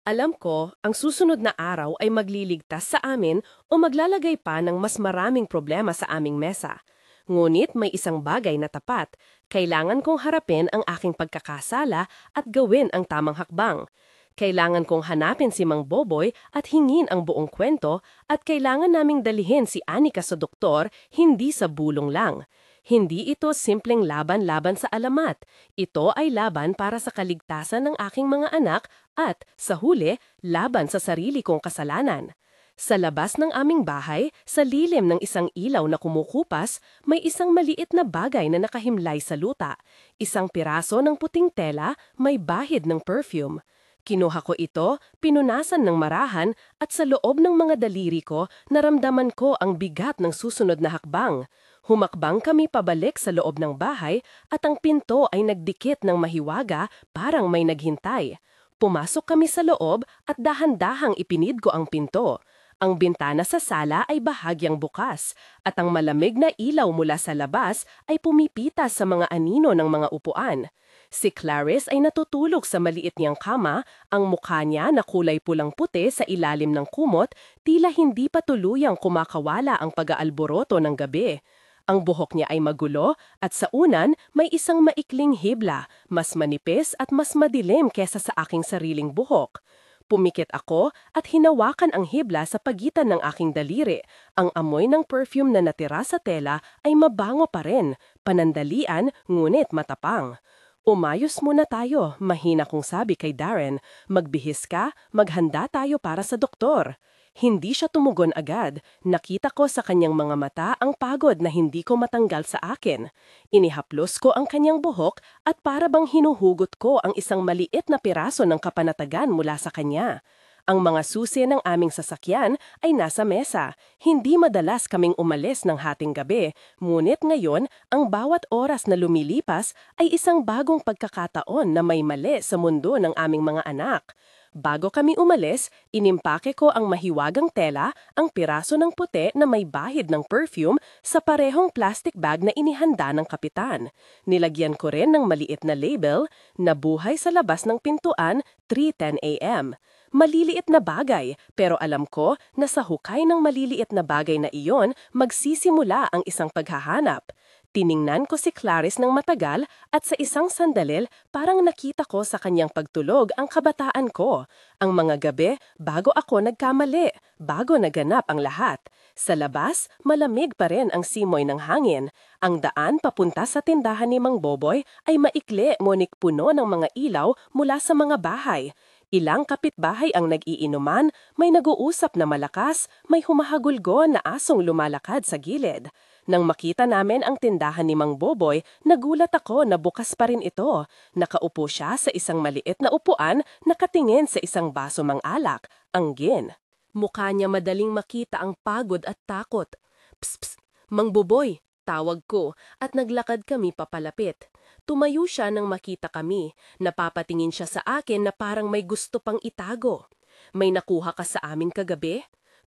Alam ko, ang susunod na araw ay magliligtas sa amin o maglalagay pa ng mas maraming problema sa aming mesa. Ngunit may isang bagay na tapat, kailangan kong harapin ang aking pagkakasala at gawin ang tamang hakbang. Kailangan kong hanapin si Mang Boboy at hingin ang buong kwento at kailangan naming dalhin si Anika sa doktor, hindi sa bulong lang. Hindi ito simpleng laban-laban sa alamat. Ito ay laban para sa kaligtasan ng aking mga anak at, sa huli, laban sa sarili kong kasalanan. Sa labas ng aming bahay, sa lilim ng isang ilaw na kumukupas, may isang maliit na bagay na nakahimlay sa luta. Isang piraso ng puting tela, may bahid ng perfume. Kinuha ko ito, pinunasan ng marahan at sa loob ng mga daliri ko, naramdaman ko ang bigat ng susunod na hakbang. Humakbang kami pabalik sa loob ng bahay at ang pinto ay nagdikit ng mahiwaga parang may naghintay. Pumasok kami sa loob at dahan-dahang ipinid ko ang pinto. Ang bintana sa sala ay bahagyang bukas at ang malamig na ilaw mula sa labas ay pumipitas sa mga anino ng mga upuan. Si Clarice ay natutulog sa maliit niyang kama, ang mukha niya na kulay pulang-puti sa ilalim ng kumot, tila hindi pa tuluyang kumakawala ang pag-aalboroto ng gabi. Ang buhok niya ay magulo at sa unan may isang maikling hibla, mas manipis at mas madilim kesa sa aking sariling buhok. Pumikit ako at hinawakan ang hibla sa pagitan ng aking daliri. Ang amoy ng perfume na natira sa tela ay mabango pa rin, panandalian ngunit matapang. Umayos muna tayo, mahina kong sabi kay Darren. Magbihis ka, maghanda tayo para sa doktor. Hindi siya tumugon agad. Nakita ko sa kanyang mga mata ang pagod na hindi ko matanggal sa akin. Inihaplos ko ang kanyang buhok at para bang hinuhugot ko ang isang maliit na piraso ng kapanatagan mula sa kanya. Ang mga susi ng aming sasakyan ay nasa mesa. Hindi madalas kaming umalis ng hating gabi, ngunit ngayon ang bawat oras na lumilipas ay isang bagong pagkakataon na may mali sa mundo ng aming mga anak. Bago kami umalis, inimpake ko ang mahiwagang tela, ang piraso ng puti na may bahid ng perfume sa parehong plastic bag na inihanda ng kapitan. Nilagyan ko rin ng maliit na label, nabuhay sa labas ng pintuan, 3:10 a.m. Maliliit na bagay, pero alam ko na sa hukay ng maliliit na bagay na iyon, magsisimula ang isang paghahanap. Tiningnan ko si Clarice ng matagal at sa isang sandalil parang nakita ko sa kanyang pagtulog ang kabataan ko. Ang mga gabi bago ako nagkamali, bago naganap ang lahat. Sa labas, malamig pa rin ang simoy ng hangin. Ang daan papunta sa tindahan ni Mang Boboy ay maikli ngunit puno ng mga ilaw mula sa mga bahay. Ilang kapitbahay ang nag-iinuman, may nag-uusap na malakas, may humahagulgo na asong lumalakad sa gilid. Nang makita namin ang tindahan ni Mang Boboy, nagulat ako na bukas pa rin ito. Nakaupo siya sa isang maliit na upuan, nakatingin sa isang baso mang alak, ang gin. Mukha niya madaling makita ang pagod at takot. Psst, psst, Mang Boboy, tawag ko at naglakad kami papalapit. Tumayo siya nang makita kami. Napapatingin siya sa akin na parang may gusto pang itago. May nakuha ka sa amin kagabi?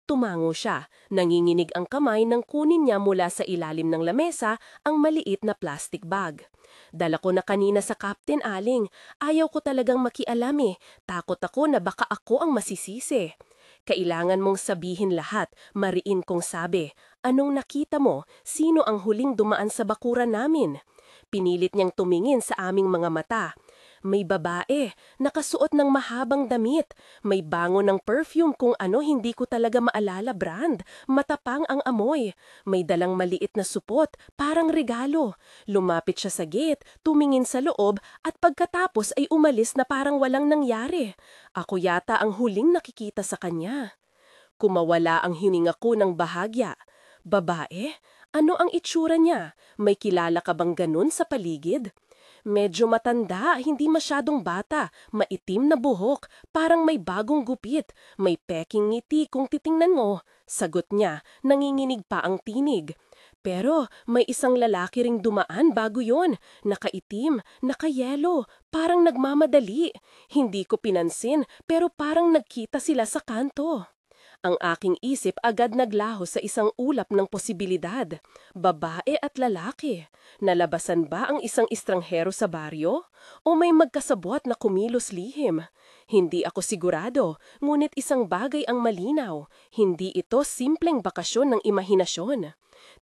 Tumango siya. Nanginginig ang kamay nang kunin niya mula sa ilalim ng lamesa ang maliit na plastic bag. Dala ko na kanina sa Captain Aling. Ayaw ko talagang makialam eh. Takot ako na baka ako ang masisisi. Kailangan mong sabihin lahat, mariin kong sabi. Anong nakita mo? Sino ang huling dumaan sa bakuran namin? Pinilit niyang tumingin sa aming mga mata. May babae, nakasuot ng mahabang damit, may bango ng perfume kung ano hindi ko talaga maalala brand, matapang ang amoy, may dalang maliit na supot, parang regalo. Lumapit siya sa gate, tumingin sa loob at pagkatapos ay umalis na parang walang nangyari. Ako yata ang huling nakikita sa kanya. Kumawala ang hininga ko ng bahagya. Babae? Ano ang itsura niya? May kilala ka bang ganun sa paligid? Medyo matanda, hindi masyadong bata, maitim na buhok, parang may bagong gupit, may peking ngiti kung titingnan mo. Sagot niya, nanginginig pa ang tinig. Pero may isang lalaki ring dumaan bago yon, nakaitim, nakayelo, parang nagmamadali. Hindi ko pinansin pero parang nagkita sila sa kanto. Ang aking isip agad naglaho sa isang ulap ng posibilidad. Babae at lalaki. Nalabasan ba ang isang estranghero sa baryo? O may magkasabwat na kumilos lihim? Hindi ako sigurado, ngunit isang bagay ang malinaw. Hindi ito simpleng bakasyon ng imahinasyon.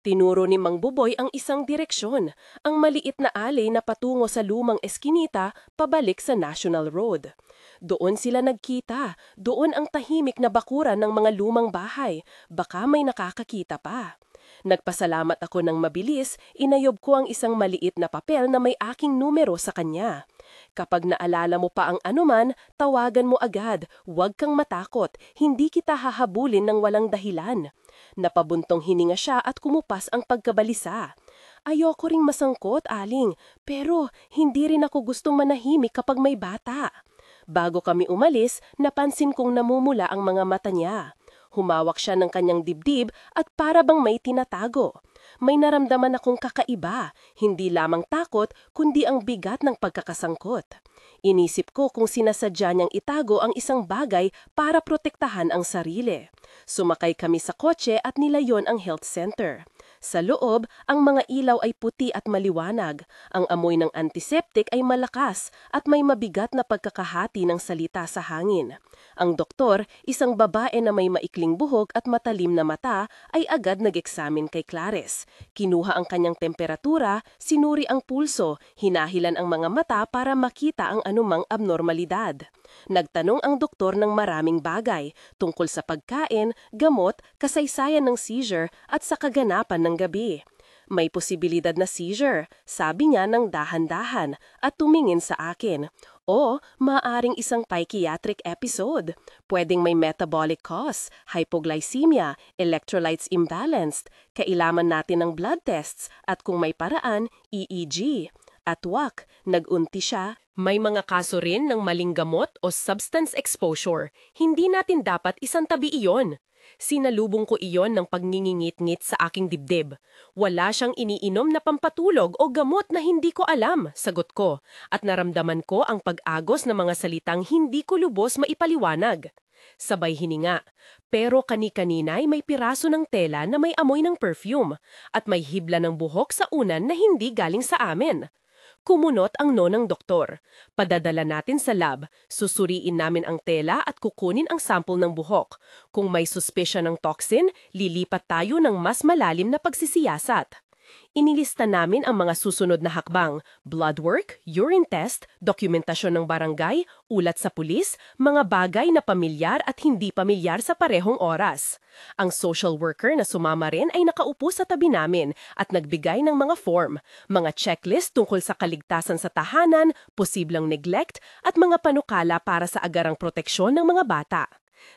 Tinuro ni Mang Buboy ang isang direksyon, ang maliit na alley na patungo sa lumang eskinita pabalik sa National Road. Doon sila nagkita, doon ang tahimik na bakuran ng mga lumang bahay, baka may nakakakita pa. Nagpasalamat ako ng mabilis, inayob ko ang isang maliit na papel na may aking numero sa kanya. Kapag naalala mo pa ang anuman, tawagan mo agad, huwag kang matakot, hindi kita hahabulin ng walang dahilan. Napabuntong hininga siya at kumupas ang pagkabalisa. Ayoko ring masangkot, Aling, pero hindi rin ako gustong manahimik kapag may bata. Bago kami umalis, napansin kong namumula ang mga mata niya. Humawak siya ng kanyang dibdib at para bang may tinatago. May naramdaman akong kakaiba, hindi lamang takot kundi ang bigat ng pagkakasangkot. Inisip ko kung sinasadya niyang itago ang isang bagay para protektahan ang sarili. Sumakay kami sa kotse at nilayon ang health center. Sa loob, ang mga ilaw ay puti at maliwanag. Ang amoy ng antiseptic ay malakas at may mabigat na pagkakahati ng salita sa hangin. Ang doktor, isang babae na may maikling buhok at matalim na mata, ay agad nag-examine kay Clarice. Kinuha ang kanyang temperatura, sinuri ang pulso, hinahilan ang mga mata para makita ang anumang abnormalidad. Nagtanong ang doktor ng maraming bagay tungkol sa pagkain, gamot, kasaysayan ng seizure at sa kaganapan ng gabi. May posibilidad na seizure, sabi niya ng dahan-dahan at tumingin sa akin. O maaring isang psychiatric episode. Pwedeng may metabolic cause, hypoglycemia, electrolytes imbalanced, kailangan natin ng blood tests at kung may paraan, EEG. At wak, nag-unti siya. May mga kaso rin ng maling gamot o substance exposure. Hindi natin dapat isantabi iyon. Sinalubong ko iyon ng pagngingingit-ngit sa aking dibdib. Wala siyang iniinom na pampatulog o gamot na hindi ko alam, sagot ko, at naramdaman ko ang pag-agos ng mga salitang hindi ko lubos maipaliwanag. Sabay hininga, pero kani-kanina'y may piraso ng tela na may amoy ng perfume at may hibla ng buhok sa unan na hindi galing sa amin. Kumunot ang no ng doktor. Padadala natin sa lab, susuriin namin ang tela at kukunin ang sample ng buhok. Kung may suspicion ng toxin, lilipat tayo ng mas malalim na pagsisiyasat. Inilista namin ang mga susunod na hakbang, blood work, urine test, dokumentasyon ng barangay, ulat sa pulis, mga bagay na pamilyar at hindi pamilyar sa parehong oras. Ang social worker na sumama rin ay nakaupo sa tabi namin at nagbigay ng mga form, mga checklist tungkol sa kaligtasan sa tahanan, posibleng neglect at mga panukala para sa agarang proteksyon ng mga bata.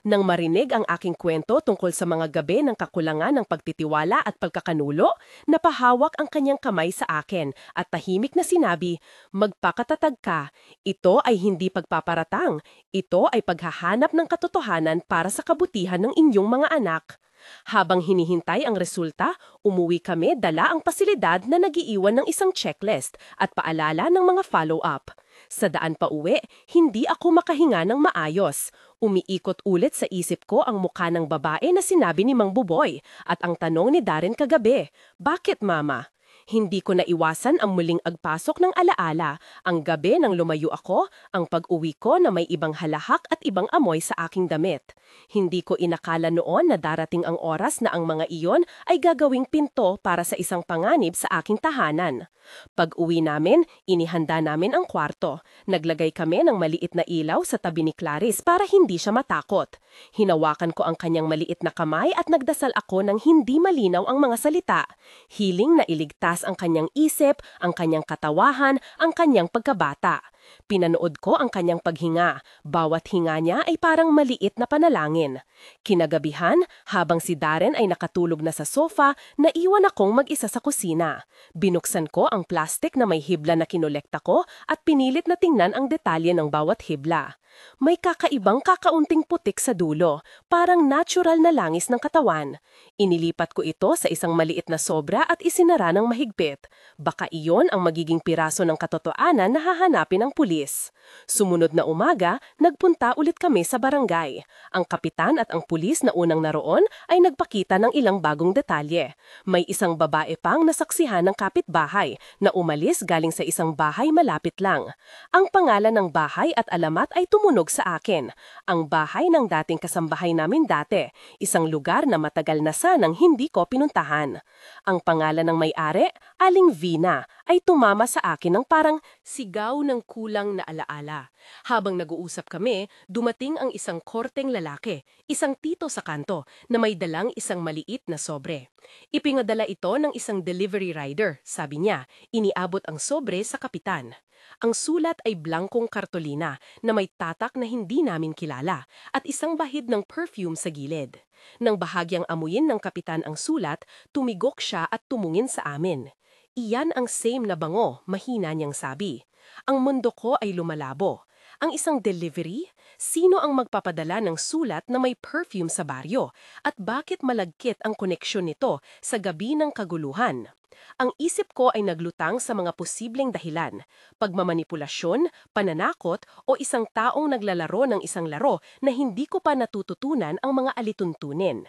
Nang marinig ang aking kwento tungkol sa mga gabi ng kakulangan ng pagtitiwala at pagkakanulo, napahawak ang kanyang kamay sa akin at tahimik na sinabi, "Magpakatatag ka. Ito ay hindi pagpaparatang. Ito ay paghahanap ng katotohanan para sa kabutihan ng inyong mga anak." Habang hinihintay ang resulta, umuwi kami dala ang pasilidad na nagiiwan ng isang checklist at paalala ng mga follow-up. Sa daan pa uwi, hindi ako makahinga ng maayos. Umiikot ulit sa isip ko ang mukha ng babae na sinabi ni Mang Buboy at ang tanong ni Darren kagabi, "Bakit, Mama?" Hindi ko naiwasan ang muling agpasok ng alaala, ang gabi nang lumayo ako, ang pag-uwi ko na may ibang halahak at ibang amoy sa aking damit. Hindi ko inakala noon na darating ang oras na ang mga iyon ay gagawing pinto para sa isang panganib sa aking tahanan. Pag-uwi namin, inihanda namin ang kwarto. Naglagay kami ng maliit na ilaw sa tabi ni Clarice para hindi siya matakot. Hinawakan ko ang kanyang maliit na kamay at nagdasal ako ng hindi malinaw ang mga salita. Hiling na iligtas ang kanyang isip, ang kanyang katawahan, ang kanyang pagkabata. Pinanood ko ang kanyang paghinga. Bawat hinga niya ay parang maliit na panalangin. Kinagabihan, habang si Darren ay nakatulog na sa sofa, naiwan akong mag-isa sa kusina. Binuksan ko ang plastik na may hibla na kinolekta ko at pinilit na tingnan ang detalye ng bawat hibla. May kakaibang kakaunting putik sa dulo, parang natural na langis ng katawan. Inilipat ko ito sa isang maliit na sobra at isinara ng mahigpit. Baka iyon ang magiging piraso ng katotohanan na hahanapin ng pulis. Sumunod na umaga, nagpunta ulit kami sa barangay. Ang kapitan at ang pulis na unang naroon ay nagpakita ng ilang bagong detalye. May isang babae pang nasaksihan ng kapitbahay na umalis galing sa isang bahay malapit lang. Ang pangalan ng bahay at alamat ay tumunog sa akin. Ang bahay ng dating kasambahay namin dati, isang lugar na matagal na sanang hindi ko pinuntahan. Ang pangalan ng may-ari, Aling Vina, ay tumama sa akin ng parang sigaw ng kulang na alaala. Habang nag-uusap kami, dumating ang isang korteng lalaki, isang tito sa kanto, na may dalang isang maliit na sobre. Ipinadala ito ng isang delivery rider, sabi niya, iniabot ang sobre sa kapitan. Ang sulat ay blankong kartolina na may tatak na hindi namin kilala at isang bahid ng perfume sa gilid. Nang bahagyang amuyin ng kapitan ang sulat, tumigok siya at tumungin sa amin. Iyan ang same na bango, mahina niyang sabi. Ang mundo ko ay lumalabo. Ang isang delivery? Sino ang magpapadala ng sulat na may perfume sa baryo? At bakit malagkit ang koneksyon nito sa gabi ng kaguluhan? Ang isip ko ay naglutang sa mga posibleng dahilan, pagmamanipulasyon, pananakot o isang taong naglalaro ng isang laro na hindi ko pa natututunan ang mga alituntunin.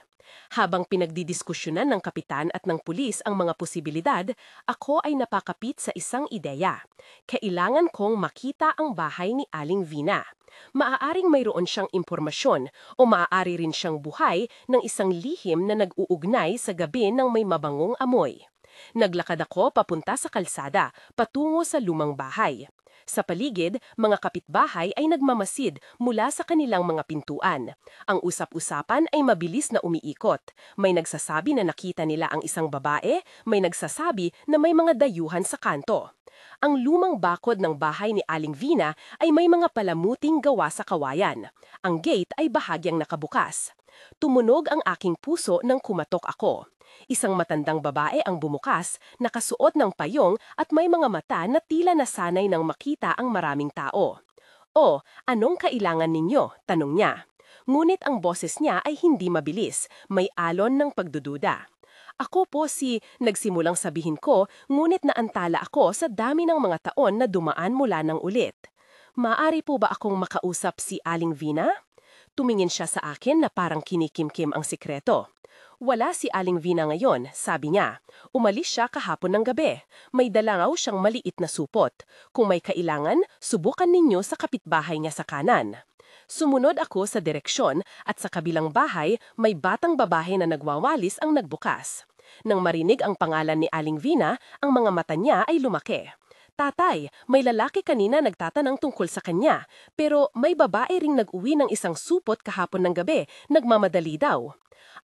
Habang pinagdidiskusyonan ng kapitan at ng pulis ang mga posibilidad, ako ay napakapit sa isang ideya. Kailangan kong makita ang bahay ni Aling Vina. Maaaring mayroon siyang impormasyon o maaari rin siyang buhay ng isang lihim na nag-uugnay sa gabi ng may mabangong amoy. Naglakad ako papunta sa kalsada, patungo sa lumang bahay. Sa paligid, mga kapitbahay ay nagmamasid mula sa kanilang mga pintuan. Ang usap-usapan ay mabilis na umiikot. May nagsasabi na nakita nila ang isang babae, may nagsasabi na may mga dayuhan sa kanto. Ang lumang bakod ng bahay ni Aling Vina ay may mga palamuting gawa sa kawayan. Ang gate ay bahagyang nakabukas. Tumunog ang aking puso nang kumatok ako. Isang matandang babae ang bumukas, nakasuot ng payong at may mga mata na tila nasanay nang makita ang maraming tao. "O, anong kailangan ninyo?" tanong niya. Ngunit ang boses niya ay hindi mabilis, may alon ng pagdududa. "Ako po nagsimulang sabihin ko, ngunit naantala ako sa dami ng mga taon na dumaan mula ng ulit. "Maaari po ba akong makausap si Aling Vina?" Tumingin siya sa akin na parang kinikimkim ang sikreto. "Wala si Aling Vina ngayon," sabi niya. "Umalis siya kahapon ng gabi. May dala raw siyang maliit na supot. Kung may kailangan, subukan ninyo sa kapitbahay niya sa kanan." Sumunod ako sa direksyon at sa kabilang bahay may batang babae na nagwawalis ang nagbukas. Nang marinig ang pangalan ni Aling Vina, ang mga mata niya ay lumaki. "Tatay, may lalaki kanina nagtatanang tungkol sa kanya, pero may babae ring nag-uwi ng isang supot kahapon ng gabi, nagmamadali daw."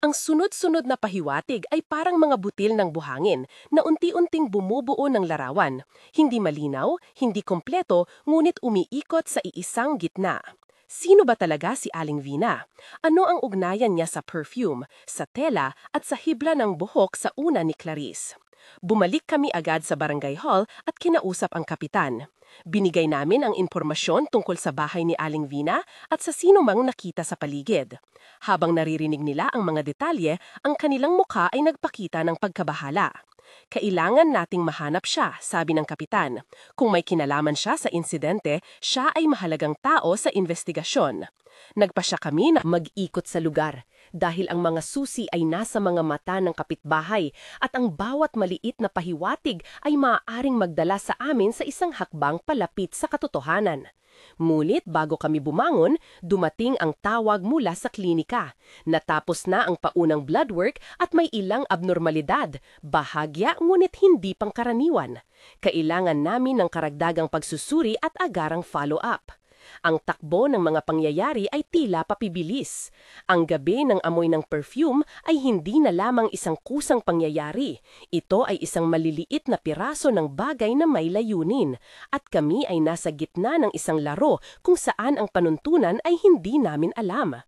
Ang sunod-sunod na pahiwatig ay parang mga butil ng buhangin na unti-unting bumubuo ng larawan. Hindi malinaw, hindi kompleto, ngunit umiikot sa iisang gitna. Sino ba talaga si Aling Vina? Ano ang ugnayan niya sa perfume, sa tela at sa hibla ng buhok sa una ni Clarice? Bumalik kami agad sa barangay hall at kinausap ang kapitan. Binigay namin ang impormasyon tungkol sa bahay ni Aling Vina at sa sino mang nakita sa paligid. Habang naririnig nila ang mga detalye, ang kanilang mukha ay nagpakita ng pagkabahala. Kailangan nating mahanap siya, sabi ng kapitan. Kung may kinalaman siya sa insidente, siya ay mahalagang tao sa investigasyon. Nagpasya kami na mag-ikot sa lugar dahil ang mga susi ay nasa mga mata ng kapitbahay at ang bawat maliit na pahiwatig ay maaaring magdala sa amin sa isang hakbang palapit sa katotohanan. Ngunit bago kami bumangon, dumating ang tawag mula sa klinika. Natapos na ang paunang blood work at may ilang abnormalidad, bahagya ngunit hindi pangkaraniwan. Kailangan namin ng karagdagang pagsusuri at agarang follow-up. Ang takbo ng mga pangyayari ay tila papibilis. Ang gabi ng amoy ng perfume ay hindi na lamang isang kusang pangyayari. Ito ay isang maliliit na piraso ng bagay na may layunin. At kami ay nasa gitna ng isang laro kung saan ang panuntunan ay hindi namin alam.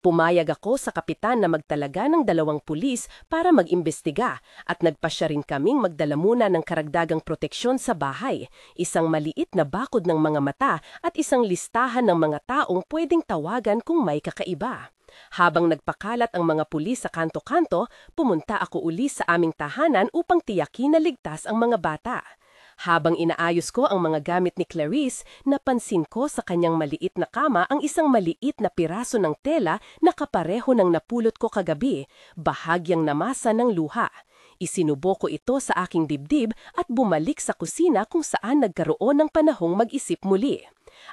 Pumayag ako sa kapitan na magtalaga ng 2 pulis para mag-imbestiga at nagpasya rin kaming magdala muna ng karagdagang proteksyon sa bahay, isang maliit na bakod ng mga mata at isang listahan ng mga taong pwedeng tawagan kung may kakaiba. Habang nagpakalat ang mga pulis sa kanto-kanto, pumunta ako uli sa aming tahanan upang tiyakin na ligtas ang mga bata. Habang inaayos ko ang mga gamit ni Clarice, napansin ko sa kanyang maliit na kama ang isang maliit na piraso ng tela na kapareho ng napulot ko kagabi, bahagyang namasa ng luha. Isinubo ko ito sa aking dibdib at bumalik sa kusina kung saan nagkaroon ng panahong mag-isip muli.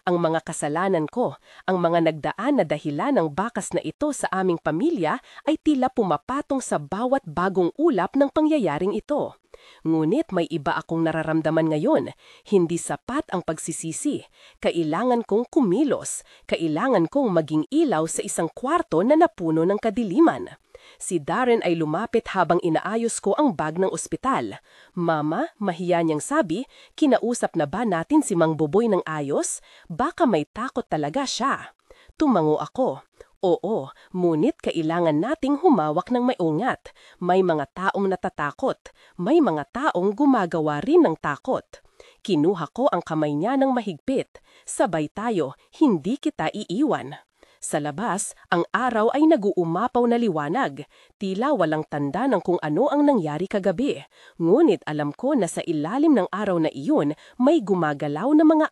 Ang mga kasalanan ko, ang mga nagdaan na dahilan ng bakas na ito sa aming pamilya ay tila pumapatong sa bawat bagong ulap ng pangyayaring ito. Ngunit may iba akong nararamdaman ngayon. Hindi sapat ang pagsisisi. Kailangan kong kumilos. Kailangan kong maging ilaw sa isang kwarto na napuno ng kadiliman. Si Darren ay lumapit habang inaayos ko ang bag ng ospital. Mama, mahiya niyang sabi, kinausap na ba natin si Mang Boboy ng ayos? Baka may takot talaga siya. Tumango ako. Oo, ngunit kailangan nating humawak ng may ungat. May mga taong natatakot. May mga taong gumagawa rin ng takot. Kinuha ko ang kamay niya ng mahigpit. Sabay tayo, hindi kita iiwan. Sa labas, ang araw ay nag-uumapaw na liwanag. Tila walang tanda ng kung ano ang nangyari kagabi. Ngunit alam ko na sa ilalim ng araw na iyon, may gumagalaw na mga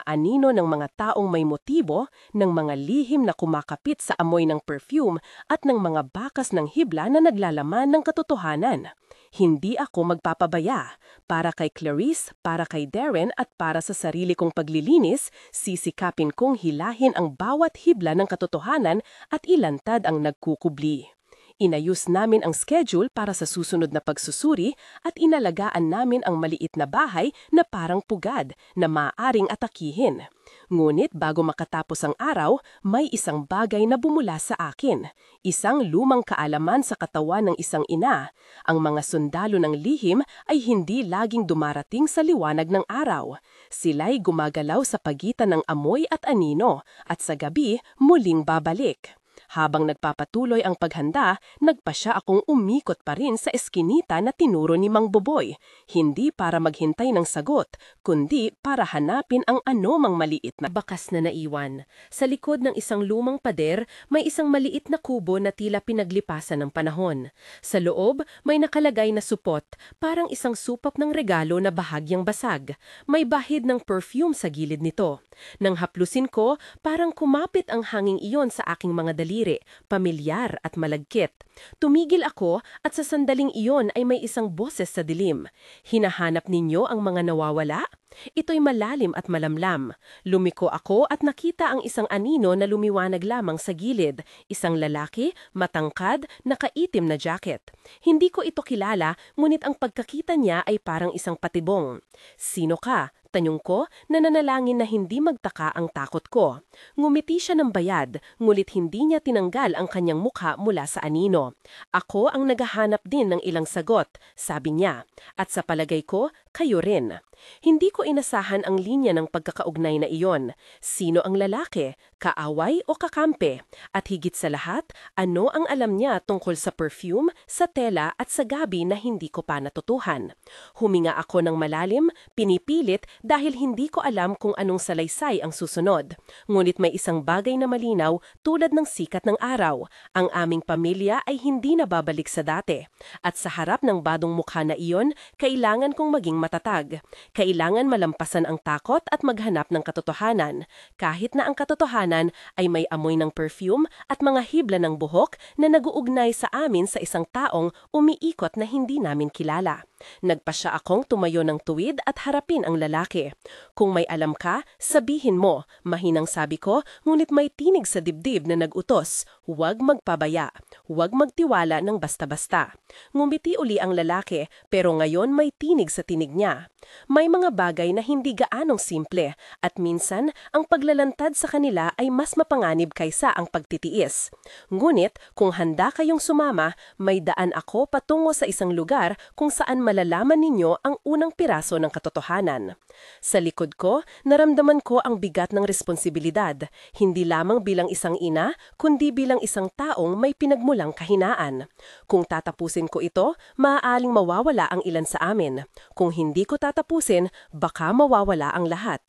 anino ng mga taong may motibo, ng mga lihim na kumakapit sa amoy ng perfume at ng mga bakas ng hibla na naglalaman ng katotohanan. Hindi ako magpapabaya. Para kay Clarice, para kay Darren at para sa sarili kong paglilinis, sisikapin kong hilahin ang bawat hibla ng katotohanan at ilantad ang nagkukubli. Inayos namin ang schedule para sa susunod na pagsusuri at inalagaan namin ang maliit na bahay na parang pugad na maaaring atakihin. Ngunit bago makatapos ang araw, may isang bagay na bumula sa akin. Isang lumang kaalaman sa katawan ng isang ina. Ang mga sundalo ng lihim ay hindi laging dumarating sa liwanag ng araw. Sila'y gumagalaw sa pagitan ng amoy at anino at sa gabi muling babalik. Habang nagpapatuloy ang paghanda, nagpasya akong umikot pa rin sa eskinita na tinuro ni Mang Boboy, hindi para maghintay ng sagot, kundi para hanapin ang anumang maliit na bakas na naiwan. Sa likod ng isang lumang pader, may isang maliit na kubo na tila pinaglipasan ng panahon. Sa loob, may nakalagay na supot, parang isang supap ng regalo na bahagyang basag. May bahid ng perfume sa gilid nito. Nang haplusin ko, parang kumapit ang hanging iyon sa aking mga daliri, pamilyar at malagkit. Tumigil ako at sa sandaling iyon ay may isang boses sa dilim. Hinahanap ninyo ang mga nawawala? Ito'y malalim at malamlam. Lumiko ako at nakita ang isang anino na lumiwanag lamang sa gilid, isang lalaki, matangkad, nakaitim na jacket. Hindi ko ito kilala, ngunit ang pagkakita niya ay parang isang patibong. Sino ka? Tanong ko, na nanalangin na hindi magtaka ang takot ko. Ngumiti siya ng bayad, ngulit hindi niya tinanggal ang kanyang mukha mula sa anino. Ako ang naghahanap din ng ilang sagot, sabi niya. At sa palagay ko, kayo rin. Hindi ko inasahan ang linya ng pagkakaugnay na iyon. Sino ang lalaki? Kaaway o kakampi? At higit sa lahat, ano ang alam niya tungkol sa perfume, sa tela at sa gabi na hindi ko pa natutuhan? Huminga ako ng malalim, pinipilit dahil hindi ko alam kung anong salaysay ang susunod. Ngunit may isang bagay na malinaw tulad ng sikat ng araw. Ang aming pamilya ay hindi nababalik sa dati. At sa harap ng badong mukha na iyon, kailangan kong maging matatag. Kailangan malampasan ang takot at maghanap ng katotohanan, kahit na ang katotohanan ay may amoy ng perfume at mga hibla ng buhok na naguugnay sa amin sa isang taong umiikot na hindi namin kilala. Nagpasya akong tumayo ng tuwid at harapin ang lalaki. Kung may alam ka, sabihin mo, mahinang sabi ko, ngunit may tinig sa dibdib na nag-utos, huwag magpabaya, huwag magtiwala ng basta-basta. Ngumiti uli ang lalaki, pero ngayon may tinig sa tinig niya. May mga bagay na hindi gaanong simple at minsan ang paglalantad sa kanila ay mas mapanganib kaysa ang pagtitiis. Ngunit kung handa kayong sumama, may daan ako patungo sa isang lugar kung saan malalaman ninyo ang unang piraso ng katotohanan. Sa likod ko, naramdaman ko ang bigat ng responsibilidad, hindi lamang bilang isang ina, kundi bilang isang taong may pinagmulang kahinaan. Kung tatapusin ko ito, maaaring mawawala ang ilan sa amin. Kung hindi ko tatapusin, baka mawawala ang lahat.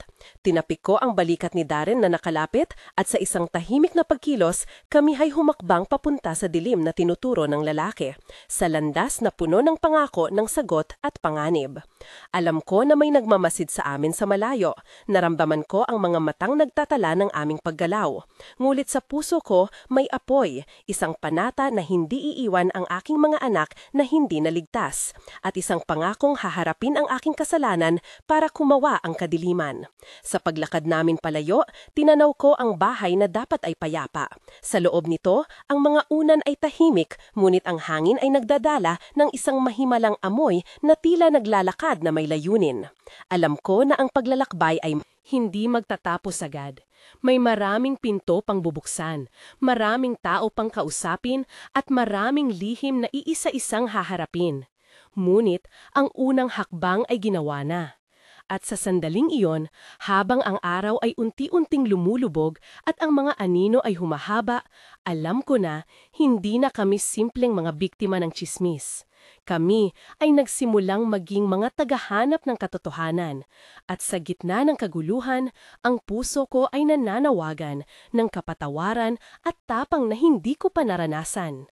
Tinapik ko ang balikat ni Darren na nakalapit at sa isang tahimik na pagkilos, kami ay humakbang papunta sa dilim na tinuturo ng lalaki, sa landas na puno ng pangako ng sagot at panganib. Alam ko na may nagmamasid sa amin sa malayo, naramdaman ko ang mga matang nagtatala ng aming paggalaw. Ngulit sa puso ko, may apoy, isang panata na hindi iiwan ang aking mga anak na hindi naligtas, at isang pangakong haharapin ang aking kasalanan para kumawa ang kadiliman. Sa paglakad namin palayo, tinanaw ko ang bahay na dapat ay payapa. Sa loob nito, ang mga unan ay tahimik, ngunit ang hangin ay nagdadala ng isang mahimalang amoy na tila naglalakad na may layunin. Alam ko na ang paglalakbay ay hindi magtatapos agad. May maraming pinto pang bubuksan, maraming tao pang kausapin, at maraming lihim na iisa-isang haharapin. Ngunit ang unang hakbang ay ginawa na. At sa sandaling iyon, habang ang araw ay unti-unting lumulubog at ang mga anino ay humahaba, alam ko na hindi na kami simpleng mga biktima ng tsismis. Kami ay nagsimulang maging mga tagahanap ng katotohanan. At sa gitna ng kaguluhan, ang puso ko ay nananawagan ng kapatawaran at tapang na hindi ko pa naranasan.